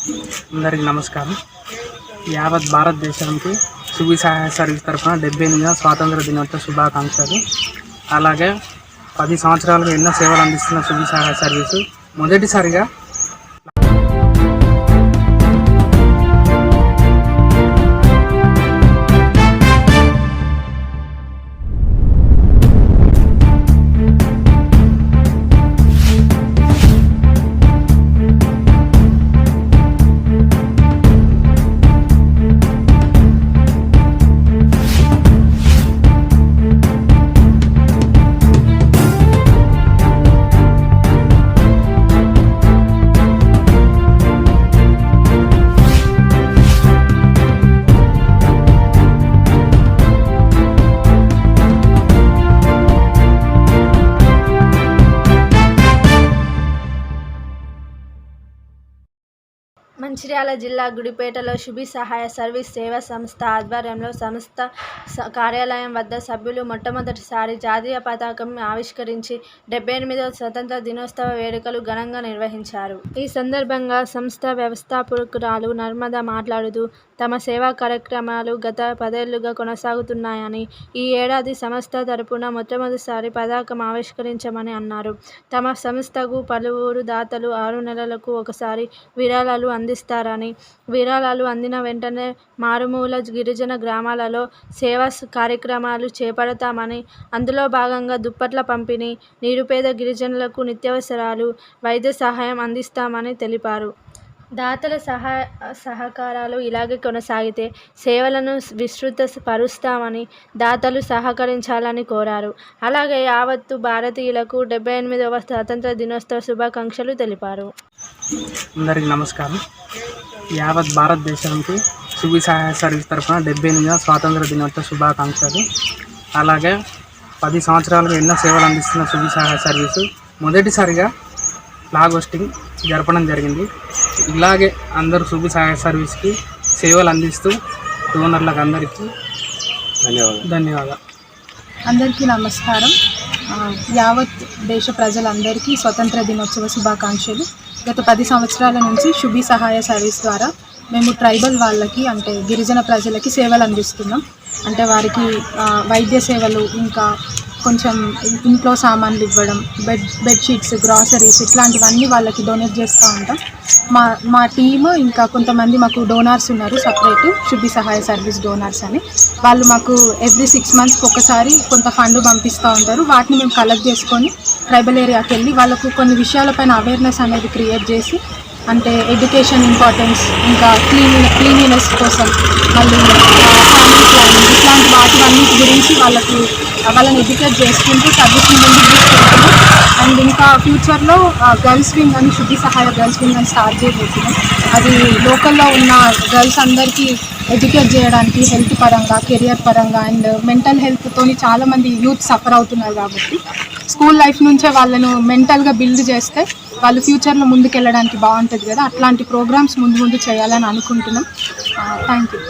అందరికీ నమస్కారం. యావత్ భారతదేశానికి సువి సహాయ సర్వీస్ తరఫున 78వ స్వాతంత్ర దినోత్సవ శుభాకాంక్షలు. అలాగే 10 సంవత్సరాలుగా ఎన్నో సేవలు అందిస్తున్న సువి సహాయ సర్వీసు మొదటిసారిగా మంచిర్యాల జిల్లా గుడిపేటలో సువి సహాయ సర్వీస్ సేవా సంస్థ ఆధ్వర్యంలో సంస్థ కార్యాలయం వద్ద సభ్యులు మొట్టమొదటిసారి జాతీయ పతాకం ఆవిష్కరించి 78వ స్వతంత్ర దినోత్సవ వేడుకలు ఘనంగా నిర్వహించారు. ఈ సందర్భంగా సంస్థ వ్యవస్థాపకురాలు నర్మద మాట్లాడుతూ తమ సేవా కార్యక్రమాలు గత 10 ఏళ్లుగా కొనసాగుతున్నాయని, ఈ ఏడాది సంస్థ తరపున మొట్టమొదటిసారి పతాకం ఆవిష్కరించామని అన్నారు. తమ సంస్థకు పలువురు దాతలు 6 నెలలకు ఒకసారి విరాళాలు అందిస్తారని, విరాళాలు అందిన వెంటనే మారుమూల గిరిజన గ్రామాలలో సేవా కార్యక్రమాలు చేపడతామని, అందులో భాగంగా దుప్పట్ల పంపిణీ, నిరుపేద గిరిజనులకు నిత్యావసరాలు, వైద్య సహాయం అందిస్తామని తెలిపారు. దాతల సహకారాలు ఇలాగే కొనసాగితే సేవలను విస్తృత పరుస్తామని దాతలు సహకరించాలని కోరారు. అలాగే యావత్తు భారతీయులకు 78వ స్వాతంత్ర దినోత్సవ శుభాకాంక్షలు తెలిపారు. అందరికీ నమస్కారం. యావత్ భారతదేశానికి సువి సహాయ సర్వీస్ తరఫున 78వ స్వాతంత్ర దినోత్సవ శుభాకాంక్షలు. అలాగే 10 సంవత్సరాలుగా ఎన్నో సేవలు అందిస్తున్న సువి సహాయ సర్వీసు మొదటిసారిగా ఫ్లాగ్ హోస్టింగ్ జరపడం జరిగింది. ఇలాగే అందరూ సువి సహాయ సర్వీస్కి సేవలు అందిస్తూ డోనర్లకు అందరికీ ధన్యవాదాలు. అందరికీ నమస్కారం. యావత్ దేశ ప్రజలందరికీ స్వతంత్ర దినోత్సవ శుభాకాంక్షలు. గత 10 సంవత్సరాల నుంచి సువి సహాయ సర్వీస్ ద్వారా మేము ట్రైబల్ వాళ్ళకి, అంటే గిరిజన ప్రజలకి సేవలు అందిస్తున్నాం. అంటే వారికి వైద్య సేవలు, ఇంకా కొంచెం ఇంట్లో సామాన్లు ఇవ్వడం, బెడ్షీట్స్, గ్రాసరీస్ ఇట్లాంటివన్నీ వాళ్ళకి డొనేట్ చేస్తూ ఉంటాం. మా టీము ఇంకా కొంతమంది మాకు డోనార్స్ ఉన్నారు, సపరేట్ సువి సహాయ సర్వీస్ డోనార్స్ అని. వాళ్ళు మాకు ఎవ్రీ 6 మంత్స్కి ఒకసారి కొంత ఫండ్ పంపిస్తూ ఉంటారు. వాటిని మేము కలెక్ట్ చేసుకొని ట్రైబల్ ఏరియాకి వెళ్ళి వాళ్ళకు కొన్ని విషయాలపైన అవేర్నెస్ అనేది క్రియేట్ చేసి, అంటే ఎడ్యుకేషన్ ఇంపార్టెన్స్, ఇంకా క్లీనినెస్ కోసం, మళ్ళీ ఫ్యామిలీ ప్లానింగ్, ఇట్లాంటి వాటివన్నిటి గురించి వాళ్ళని ఎడ్యుకేట్ చేసుకుంటూ సర్వీస్ని ముందుకు తీసుకెళ్తున్నాం. అండ్ ఇంకా ఫ్యూచర్లో గర్ల్స్ వింగ్ అని, సువి సహాయ గర్ల్స్ వింగ్ అని స్టార్ట్ చేయబోతున్నాం. అది లోకల్లో ఉన్న గర్ల్స్ అందరికీ ఎడ్యుకేట్ చేయడానికి, హెల్త్ పరంగా, కెరియర్ పరంగా అండ్ మెంటల్ హెల్త్తో చాలామంది యూత్ సఫర్ అవుతున్నారు. కాబట్టి స్కూల్ లైఫ్ నుంచే వాళ్ళను మెంటల్గా బిల్డ్ చేస్తే వాళ్ళు ఫ్యూచర్లో ముందుకు వెళ్ళడానికి బాగుంటుంది కదా. అట్లాంటి ప్రోగ్రామ్స్ ముందు చేయాలని అనుకుంటున్నాం. Thank you.